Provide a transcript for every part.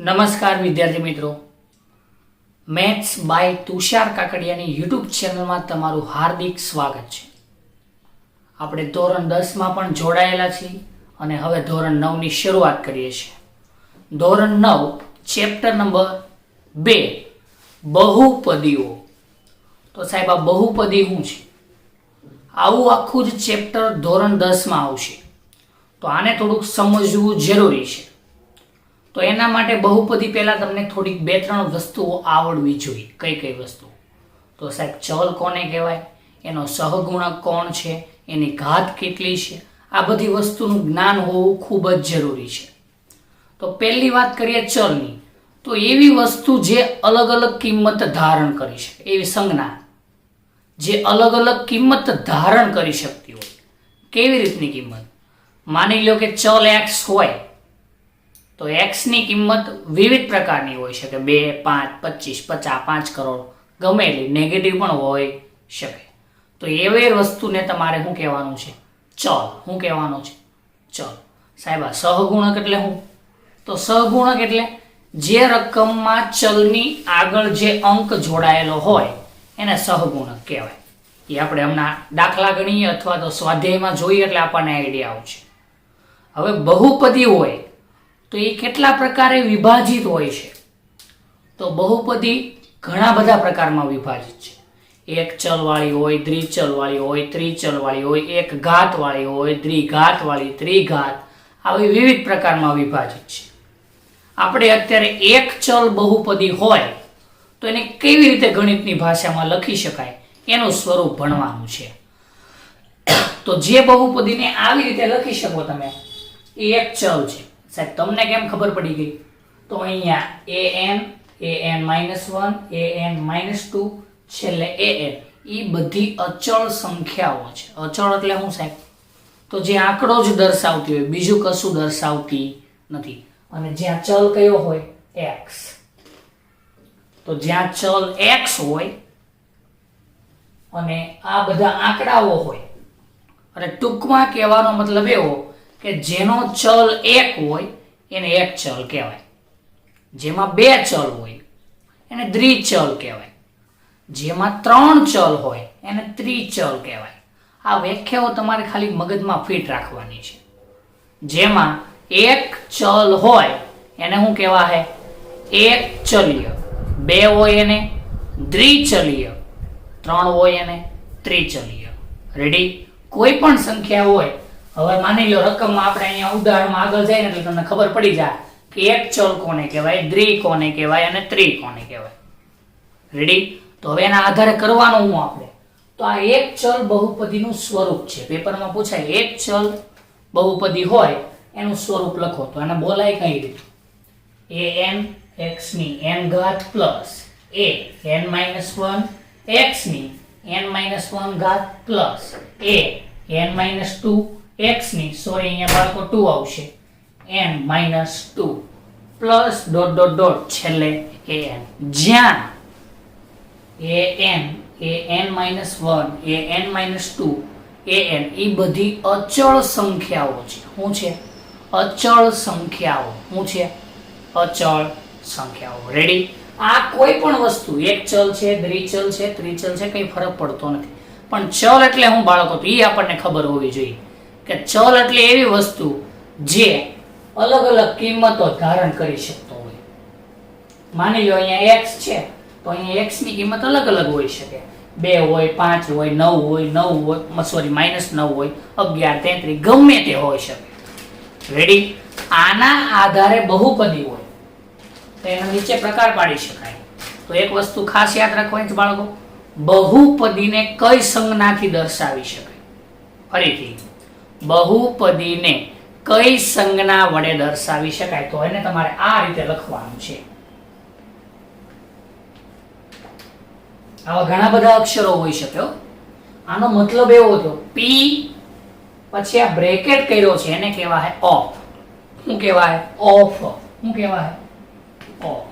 નમસ્કાર વિદ્યાર્થી મિત્રો, મેથ્સ બાય તુષાર કાકડિયાની યુટ્યુબ ચેનલમાં તમારું હાર્દિક સ્વાગત છે. આપણે ધોરણ 10માં પણ જોડાયેલા છીએ અને હવે ધોરણ 9ની શરૂઆત કરીએ છીએ. ધોરણ 9 ચેપ્ટર નંબર 2 બહુપદીઓ. તો સાહેબ, આ બહુપદી શું છે? આવું આખું જ ચેપ્ટર ધોરણ 10માં આવશે, તો આને થોડુંક સમજવું જરૂરી છે. તો એના માટે બહુપદી પહેલા તમને થોડીક 2-3 વસ્તુઓ આવડવી જોઈએ. કઈ વસ્તુ? તો સાહેબ, ચલ કોને કહેવાય, એનો સહગુણક કોણ છે, એની ઘાત કેટલી છે, આ બધી વસ્તુનું જ્ઞાન હોવું ખૂબ જ જરૂરી છે. તો પહેલી વાત કરીએ ચલની, તો એવી વસ્તુ જે અલગ અલગ કિંમત ધારણ કરી શકે, એવી સંજ્ઞા જે અલગ અલગ કિંમત ધારણ કરી શકતી હોય. કેવી રીતની કિંમત? માની લો કે ચલ x હોય તો x ની કિંમત વિવિધ પ્રકારની હોઈ શકે, 2, 5, 25, 50, 5 કરોડ, ગમે એટલી, નેગેટિવ પણ હોઈ શકે. તો એવી વસ્તુને તમારે શું કહેવાનું છે? ચલ. શું કહેવાનું છે? ચલ. સાહેબ, આ સહગુણક એટલે શું? તો સહગુણક એટલે જે રકમમાં ચલની આગળ જે અંક જોડાયેલો હોય એને સહગુણક કહેવાય. એ આપણે હમણાં દાખલા ગણીએ અથવા તો સ્વાધ્યાયમાં જોઈએ એટલે આપણને આઈડિયા આવશે. હવે બહુપદી હોય તો એ કેટલા પ્રકારે વિભાજિત હોય છે? તો બહુપદી ઘણા બધા પ્રકારમાં વિભાજિત છે. એક ચલવાળી હોય, દ્વિચલવાળી હોય, ત્રિચલવાળી હોય, એક ઘાતવાળી હોય, દ્વિઘાતવાળી, ત્રિઘાત, આવી વિવિધ પ્રકારમાં વિભાજિત છે. આપણે અત્યારે એક ચલ બહુપદી હોય તો એને કેવી રીતે ગણિતની ભાષામાં લખી શકાય એનું સ્વરૂપ ભણવાનું છે. તો જે બહુપદીને આવી રીતે લખી શકો તમે, એ એક ચલ છે. સાહેબ, તમને કેમ ખબર પડી ગઈ? તો અહીંયા an -1 an-2 છેલ્લે an, એ બધી અચળ સંખ્યાઓ છે. અચળ એટલે શું સાહેબ? તો જે આંકડો જ દર્શાવતી હોય, બીજું કશું દર્શાવતી નથી. અને જ્યાં ચલ કયો હોય? x. તો જ્યાં ચલ x હોય અને આ બધા આંકડાઓ હોય, અને ટૂંકમાં કહેવાનો મતલબ એવો કે જેનો ચલ 1 હોય એને એક ચલ કહેવાય, જેમાં 2 ચલ હોય એને દ્વિચલ કહેવાય, જેમાં 3 ચલ હોય એને ત્રિચલ કહેવાય. આ વ્યાખ્યાઓ તમારે ખાલી મગજમાં ફિટ રાખવાની છે. જેમાં એક ચલ હોય એને શું કહેવાય? એક ચલીય. 2 હોય એને દ્વિચલીય, 3 હોય એને ત્રિચલીય. રેડી? કોઈ પણ સંખ્યા હોય, હવે માની લો રકમમાં આપણે અહીંયા ઉદાહરણમાં આગળ જઈએ એટલે તમને ખબર પડી જાય કે એક ચલ કોને કહેવાય, દ્વિ કોને કહેવાય અને ત્રિ કોને કહેવાય. રેડી? તો હવે એના આધારે કરવાનું હું આપણે, તો આ એક ચલ બહુપદીનું સ્વરૂપ છે. પેપરમાં પૂછાય એક ચલ બહુપદી હોય એનું સ્વરૂપ લખો, તો એને બોલાય કઈ રીતે? an x ની n ઘાત પ્લસ an-1 x ની n-1 ઘાત પ્લસ an-2 x ની, સોરી અહીંયા બાળકો 2 આવશે, n-2 પ્લસ ... છેલ્લે an. જ્યાં an-1 an-2 an એ બધી અચળ સંખ્યાઓ છે. શું છે? અચળ સંખ્યાઓ. શું છે? અચળ સંખ્યાઓ. રેડી? આ કોઈ પણ વસ્તુ, એક ચલ છે, દ્વિચલ છે, ત્રિચલ છે, કઈ ફરક પડતો નથી. પણ ચલ એટલે હું બાળકો, તો એ આપણને ખબર હોવી જોઈએ કે ચલ એટલે એવી વસ્તુ જે અલગ અલગ કિંમતો ધારણ કરી શકતો હોય. માની લો અહીંયા x છે તો અહીંયા x ની કિંમત અલગ અલગ હોઈ શકે, 2 હોય, 5 હોય, 9 હોય, સોરી -9 હોય, 11, 33, ગમે તે હોઈ શકે. રેડી? આના આધારે બહુપદી હોય તો એના નીચે પ્રકાર પાડી શકાય. તો એક વસ્તુ ખાસ યાદ રાખવાની છે બાળકો, બહુપદીને કઈ સંજ્ઞાથી દર્શાવી શકાય? ફરીથી, બહુપદીને કઈ સંજ્ઞા વડે દર્શાવી શકાય? તો એને તમારે આ રીતે લખવાનું છે. આવા ઘણા બધા અક્ષરો હોઈ શકે. આનો મતલબ એવો હતો, p પછી આ બ્રેકેટ કર્યો છે એને કહેવાય ઓફ. શું કહેવાય? ઓફ. શું કહેવાય? ઓફ.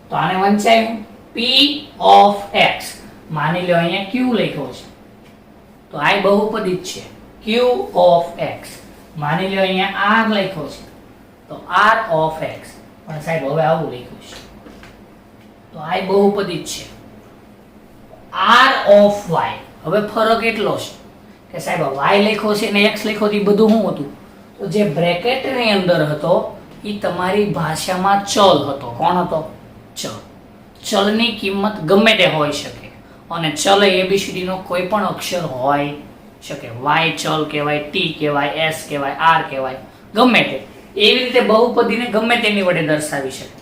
તો આને વંચાયું p of x. માની લો અહીંયા q લખ્યો છે તો આ બહુપદી જ છે, q of x. માની લો અહીંયા r લખ્યો છે તો r of x. પણ સાહેબ હવે આવું લખ્યું છે, તો આ બહુપદી જ છે r of y. હવે ફરક એટલો છે કે સાહેબ y લખ્યો છે અને x લખ્યો એ બધું શું હતું, તો જે બ્રેકેટ ની અંદર હતો એ તમારી ભાષામાં ચલ હતો. કોણ હતો? ચલ. ચલની કિંમત ગમે તે હોઈ શકે અને ચલ એ ABCD નો કોઈ પણ અક્ષર હોઈ શકે. y ચલ કહેવાય, t કહેવાય, s કહેવાય, r કહેવાય, ગમે તે. એવી રીતે બહુપદીને ગમે તેની વડે દર્શાવી શકે.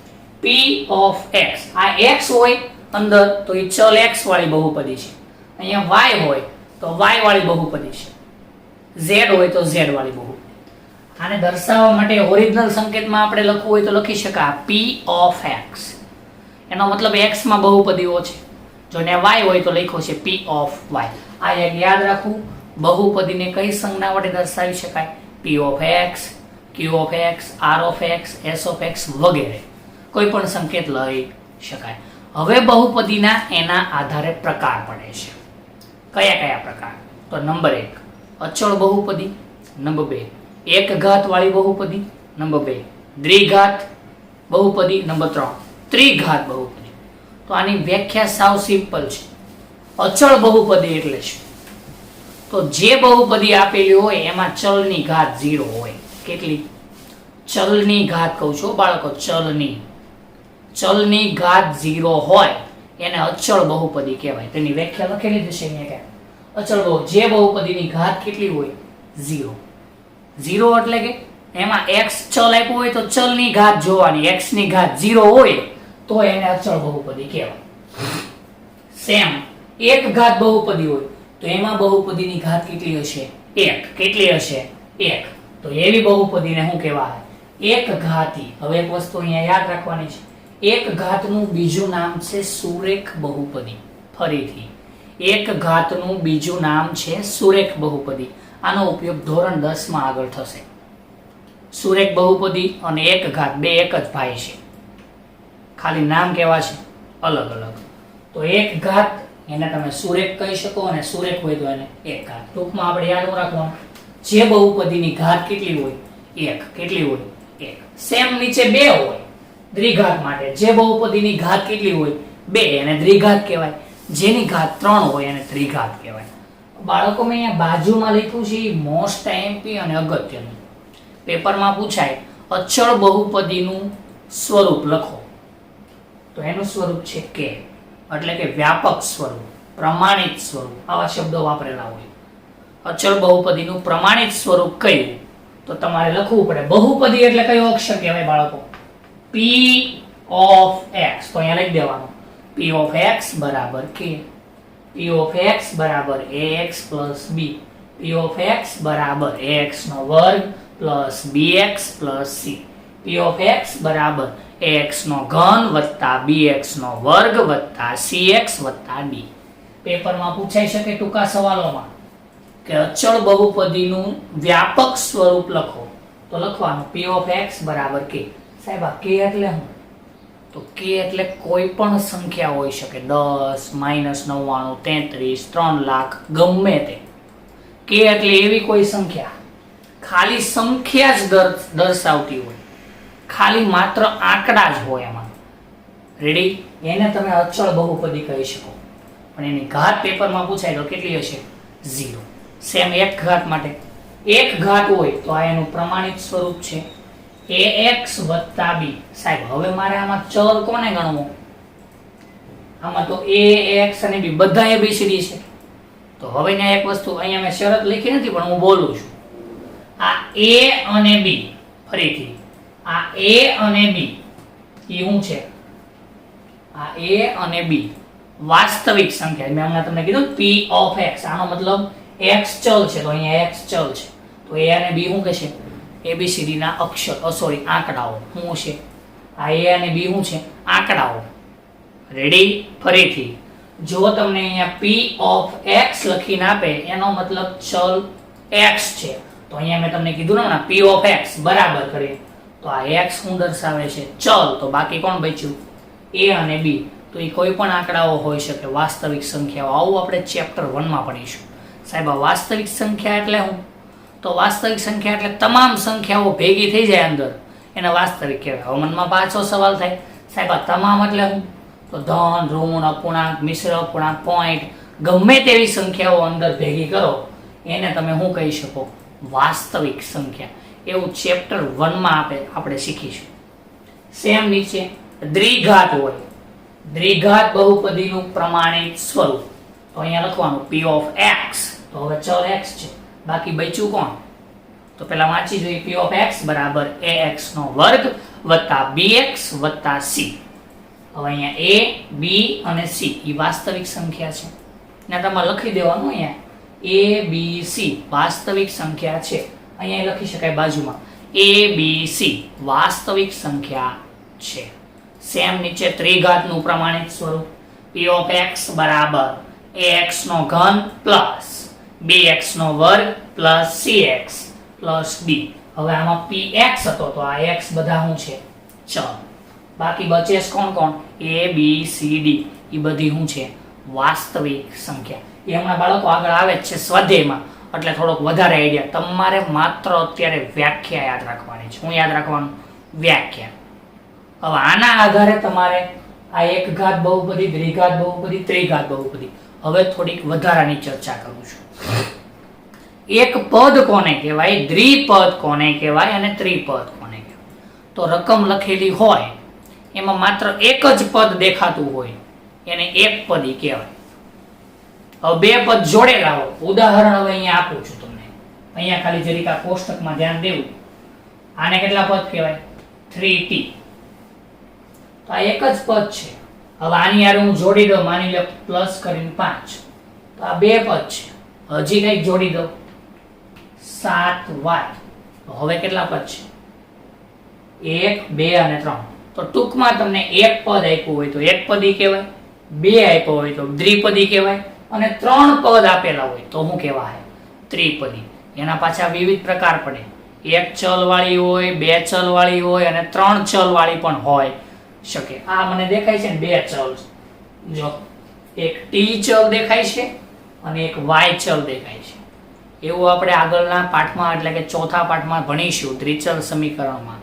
p of x, આ x હોય અંદર તો એ ચલ x વાળી બહુપદી છે, અહીંયા y હોય તો y વાળી બહુપદી છે, z હોય તો z વાળી બહુપદી. આને દર્શાવવા માટે ઓરિજિનલ સંકેતમાં આપણે લખવું હોય તો લખી શકાય p of x. એનો મતલબ x માં બહુપદીઓ છે, જો ને y હોય તો લખ્યો છે p of y. આ એક યાદ રાખવું, બહુપદીને કઈ સંજ્ઞા વડે દર્શાવી શકાય? p of x, q of x, r of x, s of x વગેરે કોઈ પણ સંકેત લઈ શકાય. હવે બહુપદીના એના આધારે પ્રકાર પડે છે. કયા કયા પ્રકાર? તો નંબર 1 અચળ બહુપદી, નંબર 2 એક ઘાત વાળી બહુપદી, નંબર 2 દ્વિઘાત બહુપદી, નંબર 3 ત્રિઘાત બહુપદી. તો આની વ્યાખ્યા સાવ સિમ્પલ છે. અચળ બહુપદી એટલે શું? તો જે બહુપદી આપેલી હોય એમાં ચલની ઘાત 0 હોય. કેટલી? ચલની ઘાત કહું છું બાળકો, ચલની ઘાત 0 હોય એને અચળ બહુપદી કહેવાય. તેની વ્યાખ્યા લખેલી જ છે અહીંયા કે અચળ બહુ જે બહુપદીની ઘાત કેટલી હોય? 0. 0 એટલે કે એમાં x ચલ આપ્યું હોય તો ચલની ઘાત જોવાની, x ની ઘાત 0 હોય તો એને અચળ બહુપદી કહેવાય. સેમ એક ઘાત બહુપદી હોય તો એમાં બહુપદીની ઘાત કેટલી હશે? 1. કેટલી હશે? 1. તો એવી બહુપદીને શું કહેવાય? એક ઘાતી. હવે એક વસ્તુ અહીંયા યાદ રાખવાની છે, એક ઘાતનું બીજું નામ છે સુરેખ બહુપદી. ફરીથી એક ઘાતનું બીજું નામ છે સુરેખ બહુપદી. આનો ઉપયોગ ધોરણ 10 માં આગળ થશે. સુરેખ બહુપદી અને એક ઘાત બે એક જ ભાઈ છે, ખાલી નામ કેવા છે? અલગ અલગ. તો એક ઘાત એને તમે સુરેખ કહી શકો અને સુરેખ હોય તો એને એક ઘાત. ટૂંકમાં આપણે યાદ રાખવાનું, જે બહુપદીની ઘાત કેટલી હોય? 1. કેટલી હોય? 1. સેમ નીચે 2 હોય દ્વિઘાત માટે. જે બહુપદીની ઘાત કેટલી હોય? 2 એને દ્વિઘાત કહેવાય. જેની ઘાત 3 હોય એને ત્રિઘાત કહેવાય. બાળકો મેં અહીંયા બાજુમાં લખ્યું છે મોસ્ટ આઈએમપી અને અગત્યનું. પેપરમાં પૂછાય અચળ બહુપદીનું સ્વરૂપ લખો, તો એનું સ્વરૂપ છે કે, એટલે કે વ્યાપક સ્વરૂપ, પ્રમાણિત સ્વરૂપ, આવા શબ્દો વાપરેલા હોય. અચળ બહુપદીનું પ્રમાણિત સ્વરૂપ કયું? તો તમારે લખવું પડે. બહુપદી એટલે કયો અક્ષર કહેવાય બાળકો? p of x. તો અહીંયા લખી દેવાનું p of x બરાબર k, p of x બરાબર ax plus b, p of x બરાબર ax નો વર્ગ plus bx plus c, p of x બરાબર ax નો ઘન વત્તા bx નો વર્ગ વત્તા cx વત્તા d. પેપરમાં પૂછાઈ શકે ટૂંકા સવાલોમાં કે અચળ બહુપદીનું વ્યાપક સ્વરૂપ લખો, તો લખવાનું p of x બરાબર k. સાહેબ આ k એટલે શું? તો k એટલે કોઈ પણ સંખ્યા હોઈ શકે, 10, -99, 33, 3 લાખ, ગમે તે. k એટલે એવી કોઈ સંખ્યા, ખાલી સંખ્યા જ દર્શાવતી હોય, ખાલી માત્ર આંકડા જ હોય એમાં. રેડી? એને તમે અચળ બહુપદી કહી શકો. પણ એની ઘાત પેપરમાં પૂછાય તો કેટલી હશે? 0. સેમ એક ઘાત માટે એક ઘાત હોય તો આ એનું પ્રમાણિત સ્વરૂપ છે ax વત્તા b. સાહેબ હવે મારે આમાં ચલ કોને ગણવો? આમાં તો ax અને b બધા ABCD છે. તો હવે ને એક વસ્તુ અહીંયા મેં શરત લખી નથી પણ હું બોલું છું. આ a અને b, ફરીથી આ a અને b એ શું છે? આ a અને b વાસ્તવિક સંખ્યા. મેં હમણાં તમને કીધું p of x, આનો મતલબ x ચલ છે તો અહીંયા x ચલ છે, તો a અને b શું કહેશે? ABCD ના અક્ષર, સોરી આંકડાઓ. શું છે? આ a અને b શું છે? આંકડાઓ. રેડી? ફરીથી જો તમને અહીંયા p of x લખીને આપે એનો મતલબ ચલ x છે, તો અહીંયા મેં તમને કીધું ને p of x બરાબર કરીએ તો આ x શું દર્શાવે છે? ચલ. તો બાકી કોણ બચ્યું? a અને b. તો એ કોઈ પણ આંકડાઓ હોઈ શકે, વાસ્તવિક સંખ્યાઓ. આવું આપણે ચેપ્ટર 1 માં ભણીશું. સાહેબ આ વાસ્તવિક સંખ્યા એટલે શું? તો વાસ્તવિક સંખ્યા એટલે તમામ સંખ્યાઓ ભેગી થઈ જાય અંદર, એને વાસ્તવિક કહેવાય. હવે મનમાં પાછો સવાલ થાય, સાહેબ આ તમામ એટલે હું? તો ધન, ઋણ, અપૂર્ણાંક, મિશ્ર અપૂર્ણાંક, પોઈન્ટ, ગમે તેવી સંખ્યાઓ અંદર ભેગી કરો એને તમે શું કહી શકો? વાસ્તવિક સંખ્યા. એવું ચેપ્ટર 1 માં આપણે શીખીશું. સેમ નીચે દ્વિઘાત હોય, દ્વિઘાત બહુપદીનું પ્રમાણિત સ્વરૂપ. તો અહીંયા લખવાનું p of x. તો હવે ચલ x છે, બાકી બચ્યું કોણ? તો પેલા વાંચી જોઈએ. p of x બરાબર ax નો વર્ગ વત્તા bx વત્તા c. હવે અહીંયા a, b અને c એ વાસ્તવિક સંખ્યા છે ને તમારે લખી દેવાનું. અહીંયા a, b, c વાસ્તવિક સંખ્યા છે. અહીંયા લખી શકાય બાજુમાં a, b, c વાસ્તવિક સંખ્યા છે. સેમ નીચે ત્રિઘાતનું પ્રમાણિત સ્વરૂપ p of x બરાબર ax નો ઘન પ્લસ bx નો વર્ગ પ્લસ cx પ્લસ d. હવે આમાં px હતો તો આ x બધા શું છે? ચલ. બાકી બચે કોણ કોણ? a, b, c, d એ બધી શું છે? વાસ્તવિક સંખ્યા. એ હમણાં બાળકો આગળ આવે જ છે સ્વાધ્યાયમાં, એટલે થોડોક વધારે આઈડિયા. તમારે માત્ર અત્યારે વ્યાખ્યા યાદ રાખવાની છે. હું યાદ રાખવાનું? વ્યાખ્યા. હવે આના આધારે તમારે આ એક ઘાત બહુપદી, દ્વિઘાત બહુપદી, ત્રિઘાત બહુપદી હવે થોડીક વધારાની ચર્ચા કરું છું. એક પદ કોને કહેવાય, દ્વિપદ કોને કહેવાય અને ત્રિપદ કોને કહેવાય? તો રકમ લખેલી હોય એમાં માત્ર એક જ પદ દેખાતું હોય એને એક પદી કહેવાય. હવે બે પદ જોડેલા હોય, ઉદાહરણ હવે અહીંયા આપું છું તમને. અહીંયા ખાલી જરીક આ કોષ્ટકમાં ધ્યાન દેવું. આને કેટલા પદ કહેવાય? 3t. તો આ એક જ પદ છે. હવે આની યાર હું જોડી દઉં, માની લો પ્લસ કરીને 5. તો આ બે પદ છે. હજી કઈક જોડી દઉં 7y. તો હવે કેટલા પદ છે? 1, 2 અને 3. તો ટૂંકમાં તમને એક પદ આપ્યું હોય તો એક પદી કહેવાય, બે આપ્યો હોય તો દ્વિપદી કહેવાય અને 3 પદ આપેલા હોય તો શું કહેવાય? ત્રિપદી. એના પાછા વિવિધ પ્રકાર પડે. એક ચલ વાળી હોય, બે ચલ વાળી હોય અને 3 ચલ વાળી પણ હોય શકે. આ મને દેખાય છે ને બે ચલ. જો એક t ચલ દેખાય છે અને એક y ચલ દેખાય છે. એવું આપણે આગળના પાઠમાં એટલે કે ચોથા પાઠમાં ભણીશું દ્વિચલ સમીકરણમાં.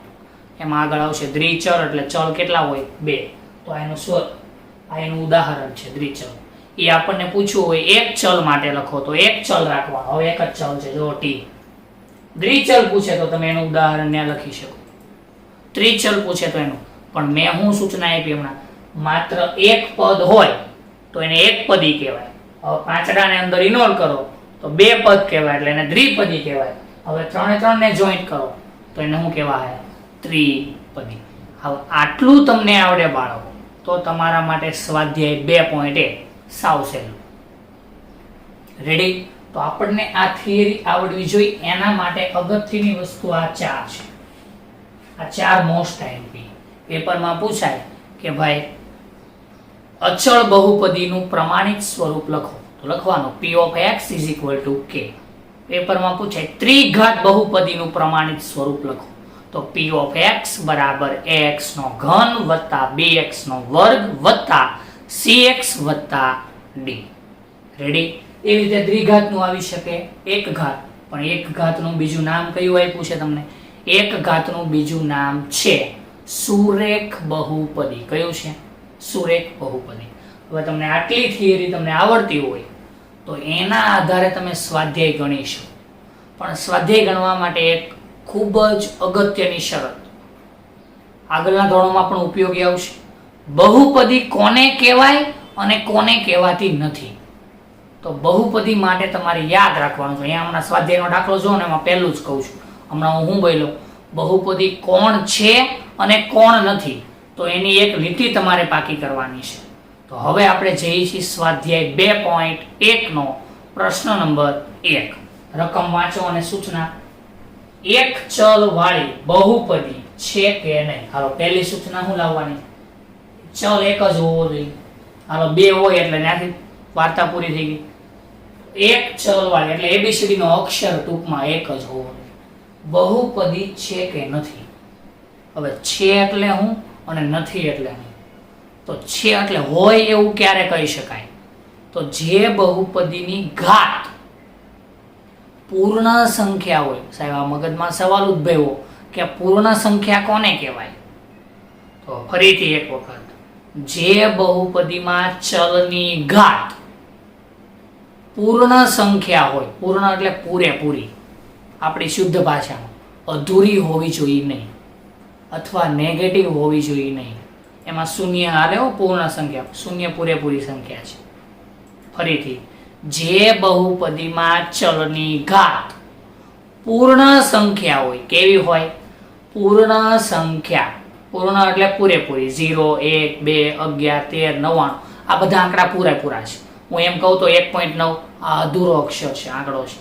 એમાં આગળ આવશે દ્વિચલ એટલે ચલ કેટલા હોય? 2. તો એનું આ એનું ઉદાહરણ છે દ્વિચલ. એ આપણને પૂછવું હોય એક ચલ માટે લખો તો એક ચલ રાખવાનો. હવે એક જ ચલ છે જો t. દ્વિચલ પૂછે તો તમે એનું ઉદાહરણ ત્યાં લખી શકો. ત્રિચલ પૂછે તો એનું. પણ મેં હું સૂચના આપી હમણાં, માત્ર એક પદ હોય તો એને એક પદી કહેવાય. હવે પાંચડાને અંદર ઇન્વોલ્વ કરો તો બે પદ કહેવાય એટલે એને દ્વિપદી કહેવાય. હવે 3 ને જોઈન્ટ કરો તો એને શું કહેવાય? ત્રિપદી. હવે આટલું તમને આવડે બાળકો તો તમારા માટે સ્વાધ્યાય 2.1 સાવ સહેલું. રેડી? તો આપણને આ થિયરી આવડવી જોઈએ. એના માટે અગત્યની વસ્તુ આ 4 છે. આ 4 મોસ્ટ આઈએમપી પેપરમાં પૂછાય કે ભાઈ અચળ બહુપદીનું પ્રમાણિત સ્વરૂપ લખો. તો લખવાનું p of x = k. પેપરમાં પૂછાય ત્રિઘાત બહુપદીનું પ્રમાણિત સ્વરૂપ લખો. તો p of x બરાબર ax નો ઘન વત્તા bx નો વર્ગ વત્તા cx વત્તા d. રેડી? એવી રીતે દ્વિઘાતનું આવી શકે એક ઘાત. પણ એક ઘાતનું બીજું નામ કયું આપ્યું છે તમને? એક ઘાતનું બીજું નામ છે સુરેખ બહુપદી. કયું છે? સુરેખ બહુપદી. હવે તમને આટલી થિયરી તમને આવડતી હોય તો એના આધારે તમે સ્વાધ્યાય ગણીશો. પણ સ્વાધ્યાય ગણવા માટે એક ખૂબ જ અગત્યની શરત આગળના ધોરણોમાં પણ ઉપયોગી આવશે. બહુપદી કોને કહેવાય અને કોને કહેવાતી નથી. તો બહુપદી માટે તમારે યાદ રાખવાનું છે. અહીંયા હમણાં સ્વાધ્યાયનો દાખલો જો ને એમાં પહેલું જ કહું છું. હમણાં હું બોલ્યો બહુપદી કોણ છે અને કોણ નથી, તો એની એક લીટી તમારે પાકી કરવાની છે. તો હવે આપણે જઈએ છીએ સ્વાધ્યાય 2.1 નો પ્રશ્ન નંબર 1. રકમ વાંચો અને સૂચના. એક ચલ વાળી બહુપદી છે કે નહીં? હાલો પહેલી સૂચના શું લાવવાની? ચલ એક જ હોવો જોઈએ. હાલો બે હોય એટલે ત્યાંથી વાર્તા પૂરી થઈ ગઈ. એક ચલ વાળી એટલે એબીસીડી નો અક્ષર ટૂંકમાં એક જ હોવો જોઈએ. બહુપદી છે કે નથી? હવે છે એટલે હું અને નથી એટલે હું. તો છે એટલે હોય એવું ક્યારે કહી શકાય? તો જે બહુપદીની ઘાત પૂર્ણ સંખ્યા હોય. સાહેબ આ મગજમાં સવાલ ઉદ્ભવ્યો કે પૂર્ણ સંખ્યા કોને કહેવાય? તો ફરીથી એક વખત, જે બહુપદીમાં ચલની ઘાત પૂર્ણ સંખ્યા હોય, પૂર્ણ એટલે પૂરેપૂરી, આપણી શુદ્ધ ભાષામાં અધૂરી હોવી જોઈએ નહીં અથવા નેગેટિવ હોવી જોઈએ નહીં. એમાં શૂન્ય હાલે હો, પૂર્ણ સંખ્યા, શૂન્ય પૂરેપૂરી સંખ્યા છે. ફરીથી, જે બહુપદીમાં ચલની ઘાત પૂર્ણ સંખ્યા હોય, કેવી હોય? પૂર્ણ સંખ્યા. પૂર્ણ એટલે પૂરેપૂરી, 0, 1, 2, 11, 13, 99, આ બધા આંકડા પૂરેપૂરા છે. હું એમ કહું તો 1.9 આ અધૂરો અક્ષર છે, આંકડો છે,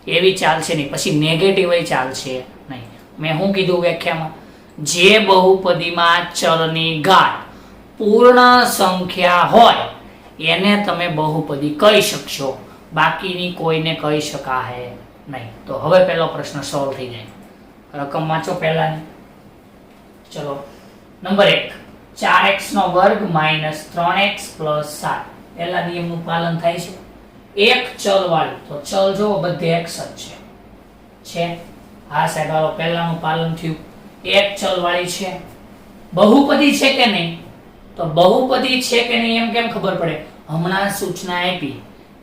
એવી ચાલશે નહીં. પછી નેગેટિવ ચાલશે નહીં. મેં શું કીધું વ્યાખ્યામાં? જે બહુપદીમાં ચલની ઘાત પૂર્ણ સંખ્યા હોય એને તમે બહુપદી કહી શકશો, બાકીની કોઈને કહી શકાય નહીં. તો હવે પહેલો પ્રશ્ન સોલ્વ થઈ જાય. રકમ વાંચો પહેલાની. ચલો, નંબર 1, 4x નો વર્ગ માઇનસ 3x પ્લસ 7. પહેલા નિયમનું પાલન થાય છે. એક ચલ વાળી, તો ચલ જો બધે x જ છે. હા સાહેબ, હાલો પહેલાનું પાલન થયું. એક ચલ વાળી છે. બહુપદી છે કે નહીં? તો બહુપદી છે કે નહીં એમ કેમ ખબર પડે? હમણાં સૂચના આપી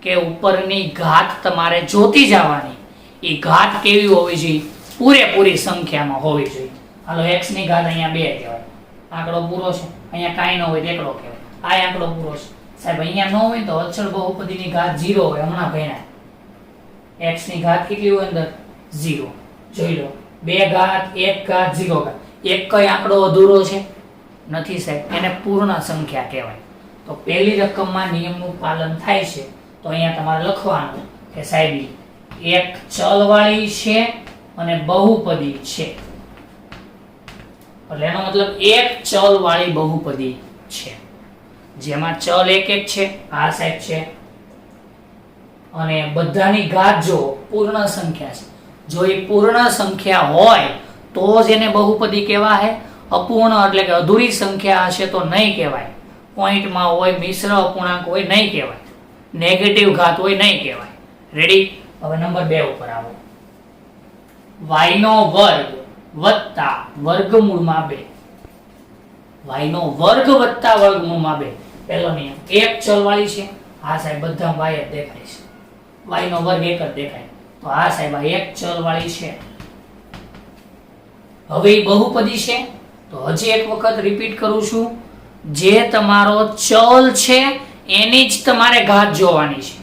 કે ઉપરની ઘાત તમારે જોતી જવાની. એ ઘાત કેવી હોવી જોઈએ? પૂરેપૂરી સંખ્યામાં હોવી જોઈએ. હાલો, x ની ઘાત અહીંયા 2 કહેવાય, આંકડો પૂરો છે. અહીંયા કાંઈ ન હોય તો એકડો કહેવાય, આ આંકડો પૂરો છે. સાહેબ અહીંયા ન હોય તો અચળ બહુપદીની ઘાત 0 હોય. હમણાં ભણ્યા, x ની ઘાત કેટલી હોય અંદર? 0. જોઈ લો, 2 ઘાત 1 ઘાત 0 ઘાત. એક કઈ આંકડો અધૂરો છે? નથી સાહેબ, એને પૂર્ણ સંખ્યા કહેવાય. તો પહેલી રકમમાં નિયમનું પાલન થાય છે. તો અહીંયા તમારે લખવાનું કે સાહેબ એક ચલ વાળી છે અને બહુપદી છે, એટલે એનો મતલબ એક ચલ વાળી બહુપદી છે જેમાં ચલ એક છે. આ સાહેબ છે અને બધાની ઘાત જો પૂર્ણ સંખ્યા છે. જો એ પૂર્ણ સંખ્યા હોય તો જ એને બહુપદી કહેવાય. અપૂર્ણ એટલે કે અધૂરી સંખ્યા હશે તો નહીં કહેવાય. પોઈન્ટમાં હોય, મિશ્ર અપૂર્ણાંક હોય, નહીં કહેવાય. નેગેટિવ ઘાત હોય, નહીં કહેવાય. રેડી? હવે નંબર 2 ઉપર આવો. y નો વર્ગ વત્તા વર્ગમૂળમાં 2. y નો વર્ગ વત્તા વર્ગમૂળમાં 2. પહેલો નિયમ. એક ચલ વાળી છે. હા સાહેબ, બધા y જ દેખાય છે. y નો વર્ગ એક જ દેખાય. તો આ સાહેબ આ એક ચલ વાળી છે. હવે એ બહુપદી છે. તો હજી એક વખત રિપીટ કરું છું, જે તમારો ચલ છે એની જ તમારે ઘાત જોવાની છે.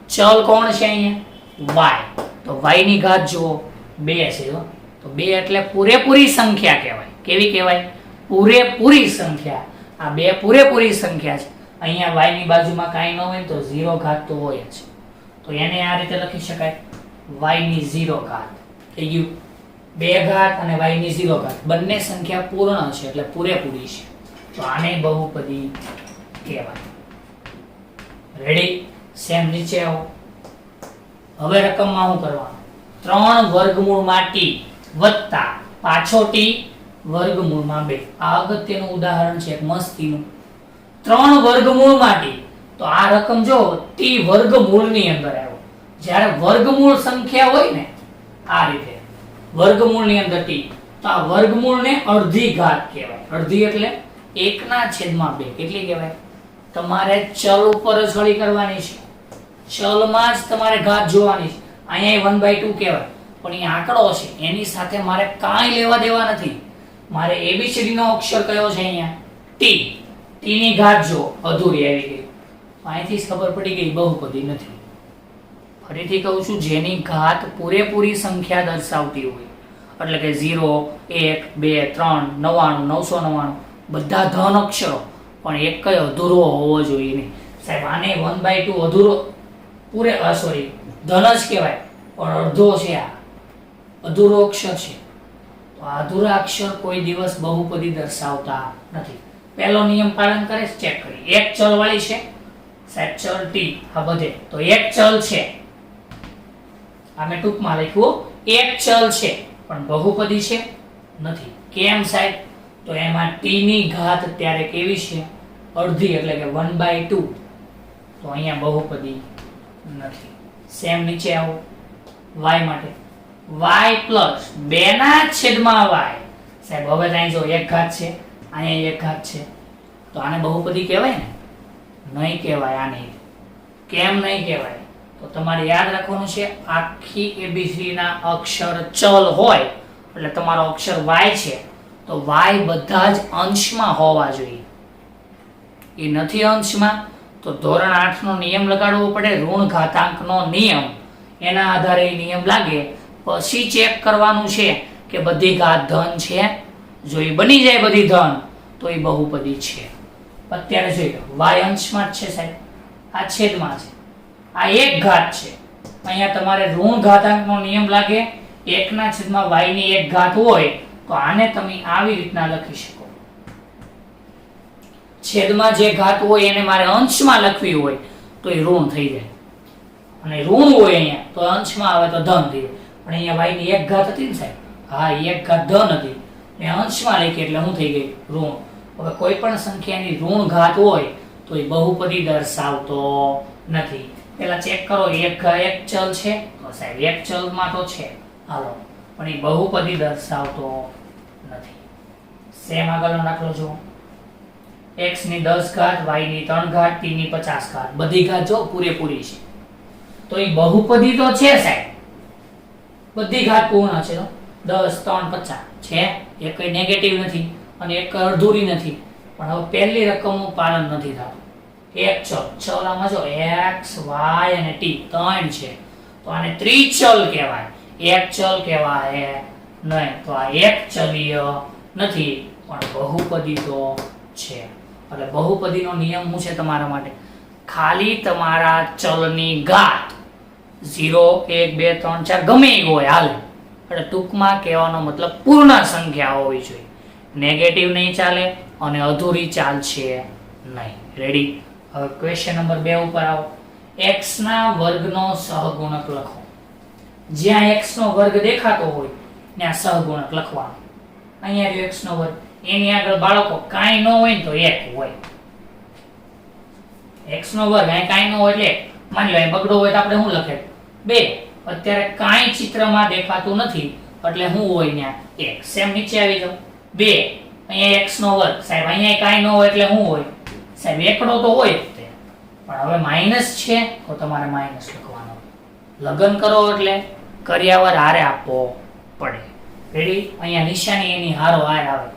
ચલ કોણ છે અહીંયા? y. તો y ની ઘાત જુઓ 2 છે. તો 2 એટલે પૂરેપૂરી સંખ્યા કહેવાય. કેવી કહેવાય? પૂરેપૂરી સંખ્યા. આ 2 પૂરેપૂરી સંખ્યા છે. અહીંયા y ની બાજુમાં કાંઈ ન હોય તો 0 ઘાત તો હોય જ. તો એને આ રીતે લખી શકાય, y ની 0 ઘાત. થઈ ગયું? 2 ઘાત અને y ની 0 ઘાત બંને સંખ્યા પૂર્ણ છે એટલે પૂરેપૂરી છે. તો આને બહુપદી કહેવાય. રેડી? સેમ નીચે આવો. હવે રકમમાં શું કરવાનું? 3 વર્ગમૂળમાં t વત્તા પાછો t વર્ગમૂળમાં 2. આ અગત્યનું ઉદાહરણ છે, એક મસ્તીનું. 3 વર્ગમૂળમાં t. તો આ રકમ જો t વર્ગમૂળની અંદર આવ્યો. જ્યારે વર્ગમૂળ સંખ્યા હોય ને આ રીતે વર્ગમૂળની અંદર t, તો આ વર્ગમૂળને અડધી ઘાત કહેવાય. અડધી એટલે 1/2. કેટલી કહેવાય? તમારે ચલ ઉપર જ હળી કરવાની છે. ચલમાં જ તમારે ઘાત જોવાની છે. અહીંયા 1/2 કહેવાય, પણ એ આંકડો છે, એની સાથે મારે કાંઈ લેવા દેવા નથી. મારે ABCD નો અક્ષર કયો છે અહીંયા? t. t ની ઘાત જો અધૂરી આવી ગઈ. અહીંથી જ ખબર પડી ગઈ બહુપદી નથી. ફરીથી કહું છું, જેની ઘાત પૂરેપૂરી સંખ્યા દર્શાવતી હોય, એટલે કે 0, 1, 2, 3, 99, 999 બધા ધન અક્ષરો, પણ એક કઈ અધૂરો હોવો જોઈએ નહીં. સાહેબ આને 1/2 અધૂરો સોરી ધન જ કહેવાય, પણ અડધો છે. આ અધૂરો અક્ષર છે. તો આ અધૂરા અક્ષર કોઈ દિવસ બહુપદી દર્શાવતા નથી. પહેલો નિયમ પાલન કરે છે, ચેક કરી. એક ચલ વાળી છે સાહેબ, ચલ t. આ બધે તો એક ચલ છે. આ મેં ટૂંકમાં લખ્યું, એક ચલ છે પણ બહુપદી છે નથી. કેમ સાહેબ? તો એમાં t ની ઘાત અત્યારે કેવી છે? અડધી, એટલે કે 1/2. તો અહીંયા બહુપદી નથી. સેમ નીચે આવો. y માટે y પ્લસ 2 ના છેદમાં y. સાહેબ હવે ત્યાં જો એક ઘાત છે, અહીંયા એક ઘાત છે, તો આને બહુપદી કહેવાય ને? નહીં કહેવાય. આને કેમ નહીં કહેવાય? તો તમારે યાદ રાખવાનું છે, આખી એબીસી ના અક્ષર ચલ હોય એટલે તમારો અક્ષર y છે તો y બધા જ અંશમાં હોવા જોઈએ. એ નથી અંશમાં તો ધોરણ 8 નો નિયમ લગાડવો પડે, ઋણ ઘાતાંકનો નિયમ. એના આધારે એ નિયમ લાગે પછી ચેક કરવાનું છે કે બધી ઘાત ધન છે. જો એ બની જાય બધી ધન તો એ બહુપદી છે. અત્યારે જોઈ લો y અંશમાં જ છે સાહેબ, આ છેદમાં છે, આ એક ઘાત છે. અહીંયા તમારે ઋણ ઘાતાંકનો નિયમ લાગે, 1 ના છેદમાં y ની એક ઘાત હોય તો આને તમે આવી રીતના લખી શકો. છેદમાં જે ઘાત હોય એને મારે અંશમાં લખવી હોય તો એ ઋણ થઈ જાય, અને ઋણ હોય અહીંયા તો અંશમાં આવે તો ધન થઈ જાય. પણ અહીંયા y ની એક ઘાત હતી ને સાહેબ, હા એક ઘાત ધન હતી, મેં અંશમાં લખી એટલે શું થઈ ગઈ? ઋણ. હવે કોઈ પણ સંખ્યાની ઋણ ઘાત હોય તો એ બહુપદી દર્શાવતો નથી. પેલા ચેક કરો, એક ચલ છે તો સાહેબ એક ચલમાં તો છે, હાલો, પણ એ બહુપદી દર્શાવતો નથી. સેમ આગળનો દાખલો જુઓ. x ની 10 ઘાત, y ની 3 ઘાત, t ની 50 ઘાત, બધી ઘાત જો પૂરેપૂરી છે તો એ બહુપદી તો છે સાહેબ, બધી ઘાત પૂર્ણ છે. 10 3 50 છે, એક કઈ નેગેટિવ નથી અને એક અડધૂરી નથી. પણ હવે પહેલી રકમનું પાલન નથી થતું. એક ચલ આમાં જો x y અને t ત્રણ છે તો આને ત્રિચલ કહેવાય, એક ચલ કહેવાય નહીં. તો આ એક ચલીય નથી પણ બહુપદી તો છે. એટલે બહુપદીનો નિયમ શું છે તમારા માટે? ખાલી તમારા ચલની ઘાત 0 1 2 3 4 ગમે એ હોય હાલે. એટલે ટૂંકમાં કહેવાનો મતલબ પૂર્ણ સંખ્યા હોવી જોઈએ, નેગેટિવ નહીં ચાલે અને અધૂરી ચાલશે નહીં. રેડી? હવે ક્વેશ્ચન નંબર 2 ઉપર આવો. x ના વર્ગનો સહગુણક લખો. જ્યાં x નો વર્ગ દેખાતો હોય ત્યાં સહગુણક લખવાનો. અહીંયા જો x નો વર્ગ, એની આગળ બાળકો કાંઈ ન હોય ને તો 1 હોય. x નો વર્ગ અહીં કાંઈ ન હોય એટલે માની લો અહીં બગડો હોય તો આપણે શું લખે? 2. અત્યારે કાંઈ ચિત્રમાં દેખાતું નથી એટલે શું હોય ત્યાં? 1. સેમ નીચે આવી જાવ. 2 અહીંયા x નો વર્ગ, સાહેબ અહીંયા કાંઈ ન હોય એટલે શું હોય? સાહેબ એકડો તો હોય જ તે, પણ હવે માઈનસ છે તો તમારે માઈનસ લખવાનો. લગન કરો એટલે કર્યાવર હારે આપવો પડે. રેડી? અહીંયા નિશાની એની હારો હાર આવે,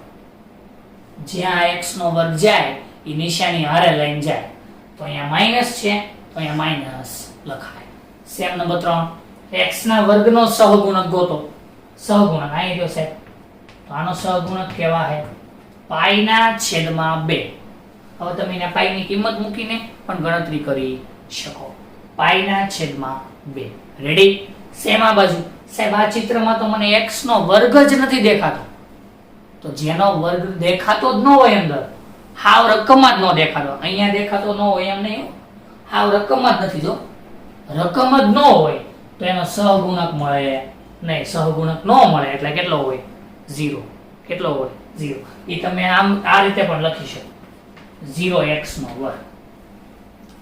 જ્યાં x નો વર્ગ જાય એ નિશાની હારે લઈને જાય. તો અહીંયા માઈનસ છે તો અહીંયા માઈનસ લખાય. સેમ નંબર 3, x ના વર્ગનો સહગુણક ગોતો. સહગુણક અહીં જો સાહેબ, તો આનો સહગુણક કેવા છે? પાઈ ના છેદમાં 2. હવે તમે એના પાઈ ની કિંમત મૂકીને પણ ગણતરી કરી શકો. પાઈ ના છેદમાં 2. રેડી? સેમ આ બાજુ સાહેબ, આ ચિત્રમાં તો મને x નો વર્ગ જ નથી દેખાતો. તો જેનો વર્ગ દેખાતો જ ન હોય અંદર, હાવ રકમમાં જ ન દેખાતો, અહીંયા દેખાતો ન હોય એમ નહીં, હાવ રકમમાં જ નથી. જો રકમ જ ન હોય તો એનો સહગુણક મળે નહીં. સહગુણક ન મળે એટલે કેટલો હોય? 0. કેટલો હોય? 0. એ તમે આમ આ રીતે પણ લખી શકો, 0x નો વર્ગ.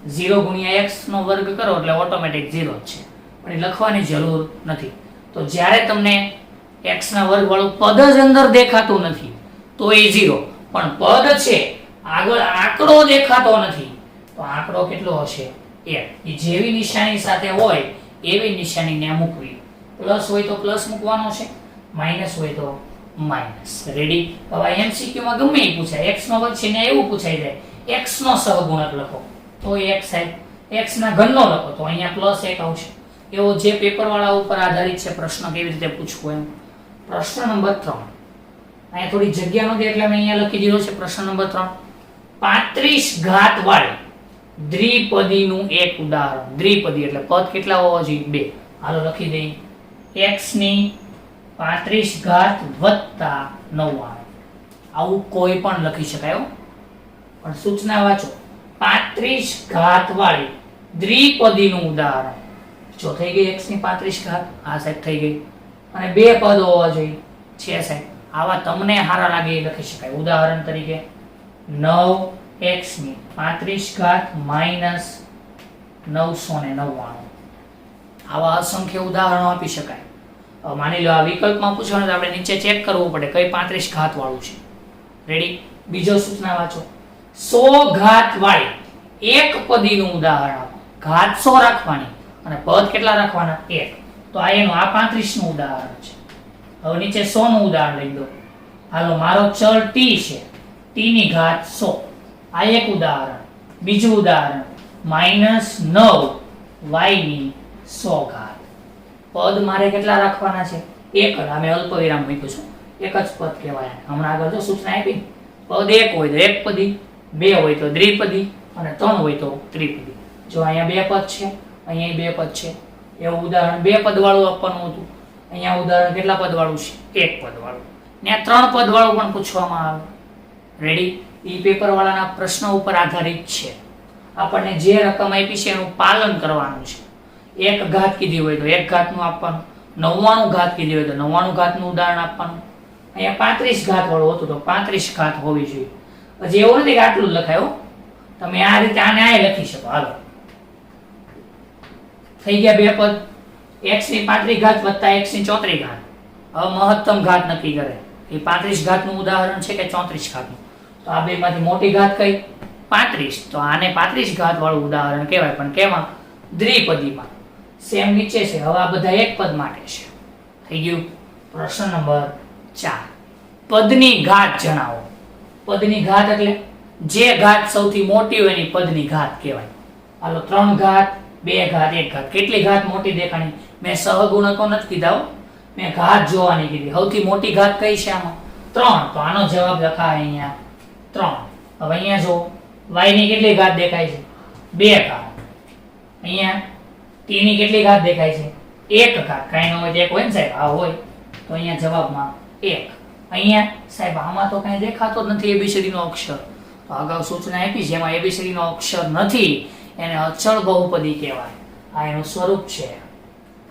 0 ગુણ્યા x નો વર્ગ કરો એટલે ઓટોમેટિક 0 જ છે, પણ એ લખવાની જરૂર નથી. તો જ્યારે તમને x ના વર્ગ વાળું પદ જ અંદર દેખાતું નથી તો એ 0, પણ પદ છે આગળ આંકડો દેખાતો નથી તો આંકડો કેટલો હશે? 1. એ જેવી નિશાની સાથે હોય એવી નિશાની ને મૂકવી. પ્લસ હોય તો પ્લસ મૂકવાનો છે, માઈનસ હોય તો માઈનસ. રેડી? હવે એમસીક્યુ માં ગમે એ પૂછાય, x નો વર્ગ છે ને એવું પૂછાઈ જાય, x નો સહગુણક લખો તો x થાય, x ના ઘનનો લખો તો અહીંયા +1 આવશે. એવો જે પેપર વાળા ઉપર આધારિત છે પ્રશ્ન કેવી રીતે પૂછવો એમ. પ્રશ્ન નંબર 3, અહીંયા થોડી જગ્યા નથી એટલે મેં અહીંયા લખી દીધો છે. પ્રશ્ન નંબર 3, 35 ઘાત વાળી દ્વિપદીનું એક ઉદાહરણ. દ્વિપદી એટલે પદ કેટલા હોવા જોઈએ? 2. હાલો લખી દઈએ. x ની 35 ઘાત વત્તા 99. આવું કોઈ પણ લખી શકાય હો, પણ સૂચના વાંચો. 35 ઘાત વાળી દ્વિપદીનું ઉદાહરણ. જો થઈ ગઈ x ની 35 ઘાત, આ સાઈડ થઈ ગઈ, અને 2 પદ હોવા જોઈએ છે સાહેબ. આવા તમને હારા લાગે એ લખી શકાય. ઉદાહરણ તરીકે 9x ની 35 ઘાત માઈનસ 999. આવા અસંખ્ય ઉદાહરણો આપી શકાય. માની લો આ વિકલ્પમાં પૂછવાનું તો આપણે નીચે ચેક કરવું પડે કઈ 35 ઘાત વાળું છે. રેડી? બીજો સૂચના વાંચો. 100 ઘાત વાળી એક પદીનું ઉદાહરણ આપો. ઘાત 100 રાખવાની અને પદ કેટલા રાખવાના? 1. તો આ એનું આ 35 નું ઉદાહરણ છે. હવે નીચે 100 નું ઉદાહરણ લઈ દો. હાલો, મારો ચલ t છે, t ની ઘાત 100. આ એક ઉદાહરણ. બીજું ઉદાહરણ -9 y ની 100 ઘાત. પદ મારે કેટલા રાખવાના છે? 1 જ. અમે અલ્પવિરામ મૂક્યું છે, એક જ પદ કહેવાય. હમણાં આગળ જો સૂચના આપી, પદ 1 હોય તો એકપદી, 2 હોય તો દ્વિપદી અને 3 હોય તો ત્રિપદી. જો અહીંયા 2 પદ છે, અહીંયા 2 પદ છે. એવું ઉદાહરણ 2 પદ વાળું આપવાનું હતું. અહીંયા ઉદાહરણ કેટલા પદ વાળું છે? 1 પદ વાળું. ને 3 પદ વાળું પણ પૂછવામાં આવે. રેડી? ઈ પેપર વાળાના પ્રશ્નો ઉપર આધારિત છે. આપણને જે રકમ આપી છે એનું પાલન કરવાનું છે. 1 ઘાત કીધી હોય તો 1 ઘાતનું આપવાનું, 99 ઘાત કીધી હોય તો 99 ઘાતનું ઉદાહરણ આપવાનું. અહીંયા 35 ઘાત વાળું હતું તો 35 ઘાત હોવી જોઈએ. પછી એવું નથી કે આટલું જ લખાયું. તમે આ રીતે આને આ લખી શકો. હાલો, થઈ ગયા 2 પદ. x ની 35 ઘાત વત્તા x ની 34 ઘાત. હવે મહત્તમ ઘાત નક્કી કરે. એ 35 ઘાતનું ઉદાહરણ છે કે 34 ઘાતનું? તો આ બેમાંથી મોટી ઘાત કઈ? 35. તો આને 35 ઘાત વાળું ઉદાહરણ કહેવાય. પણ કેમાં? દ્વિપદીમાં. સેમ નીચે છે. હવે આ બધા એક પદ માટે છે. થઈ ગયું? પ્રશ્ન નંબર 4. પદની ઘાત જણાવો. પદની ઘાત એટલે જે ઘાત સૌથી મોટી હોય એની પદની ઘાત કહેવાય. હાલો, 3 ઘાત, 2 ઘાત, 1 ઘાત. કેટલી ઘાત મોટી દેખાણી? મેં સહગુણકો નથી કીધા, મેં ઘાત જોવાની કીધી. સૌથી મોટી ઘાત કઈ છે આમાં? 3. તો આનો જવાબ લખાય અહીંયા 3. હવે અહીંયા જો y ની કેટલી ઘાત દેખાય છે? 2 ઘાત. અહીંયા t ની કેટલી ઘાત દેખાય છે? 1 ઘાત. કાઈ ન હોય તો 1 હોય ને સાહેબ? હા હોય. તો અહીંયા જવાબમાં 1. અહીંયા સાહેબ આમાં તો કઈ દેખાતો જ નથી ABCD નો અક્ષર. તો અગાઉ સૂચના આપી છે એમાં ABCD નો અક્ષર નથી, એને અચળ બહુપદી કહેવાય. આ એનું સ્વરૂપ છે.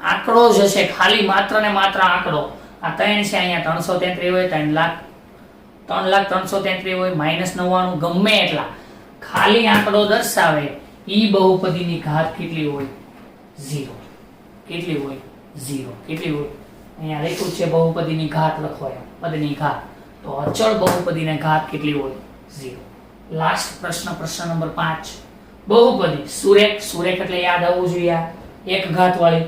આંકડો જ હશે, ખાલી માત્ર ને માત્ર આંકડો. આ 3 છે, અહીંયા 333 હોય, 3,333 હોય, -99 ગમે એટલા, ખાલી આંકડો દર્શાવે. ઈ બહુપદીની ઘાત કેટલી હોય? 0. કેટલી હોય? 0. કેટલી હોય? અહીંયા લખ્યું છે બહુપદીની ઘાત લખો એમ, પદની ઘાત. તો અચળ બહુપદીની ઘાત કેટલી હોય? 0. લાસ્ટ પ્રશ્ન, પ્રશ્ન નંબર 5. બહુપદી સુરેખ. સુરેખ એટલે યાદ આવવું જોઈએ. 1 ઘાત વાળી,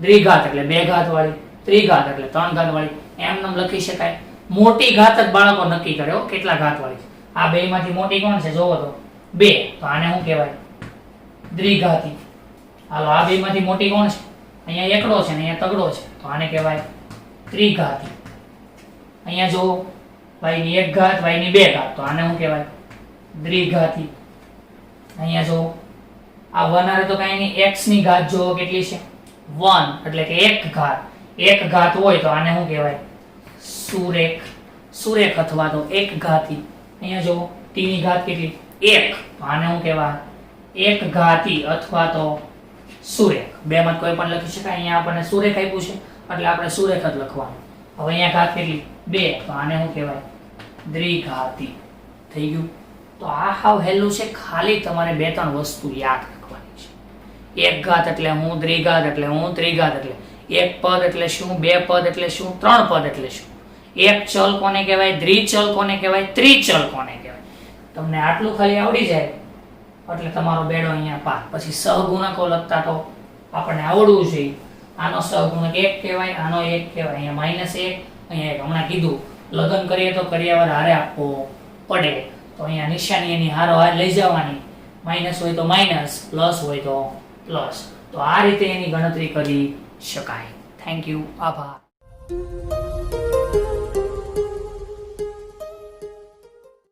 દ્વિઘાત એટલે 2 ઘાત વાળી, ત્રિઘાત એટલે 3 ઘાત વાળી. એમ લખી શકાય. મોટી ઘાત જ બાળકો નક્કી કરે કેટલા ઘાત વાળી. આ બે માંથી મોટી કોણ છે? જોવો તો 2. તો આને શું કહેવાય? દ્વિઘાતી. હાલો, આ બે માંથી મોટી કોણ છે? અહીંયા એકડો છે ને અહીંયા તગડો છે, તો આને કહેવાય ત્રિઘાતી. અહીંયા જો y ની 1 ઘાત, y ની 2 ઘાત, તો આને શું કહેવાય? દ્વિઘાતી. અહીંયા જો આ 1 આવે તો કઈ નહીં, x ની ઘાત જો કેટલી છે? 1, એટલે કે 1 ઘાત. 1 ઘાત હોય તો આને શું કહેવાય? સુરેખ. સુરેખ અથવા તો 1 ઘાતી. અહીંયા જો t ની ઘાત કેટલી? 1, તો આને શું કહેવાય? 1 ઘાતી અથવા તો સુરેખ. બે માં કોઈ પણ લખી શકાય. અહીંયા આપણને સુરેખ આપ્યું છે એટલે આપણે સુરેખ જ લખવાનું. હવે અહીંયા ઘાત કેટલી? 2, તો આને શું કહેવાય? દ્વિઘાતી. થઈ ગયું? તો આ હાવ હેલું છે. ખાલી તમારે 2-3 વસ્તુ યાદ રાખવાની છે. 1 ઘાત એટલે હું, દ્વિઘાત એટલે હું, ત્રિઘાત એટલે 1 પદ એટલે શું, 2 પદ એટલે શું, 3 પદ એટલે શું, 1 ચલ કોને કહેવાય, દ્વિચલ કોને કહેવાય, ત્રિચલ કોને કહેવાય. તમને આટલું ખાલી આવડી જાય એટલે તમારો બેડો અહીંયા પાર. પછી સહગુણકો લખતા તો આપણને આવડવું જોઈએ. આનો સહગુણક 1 કહેવાય, આનો 1 કહેવાય, અહીંયા -1, અહીંયા 1. હમણાં કીધું લગ્ન કરીએ તો કર્યાવર હારે આપવો પડે, તો અહીંયા નિશાની એની હારો હાર લઈ જવાની. માઇનસ હોય તો માઇનસ, પ્લસ હોય તો પ્લસ. તો આ રીતે એની ગણતરી કરી શકાય. Thank you. આભાર.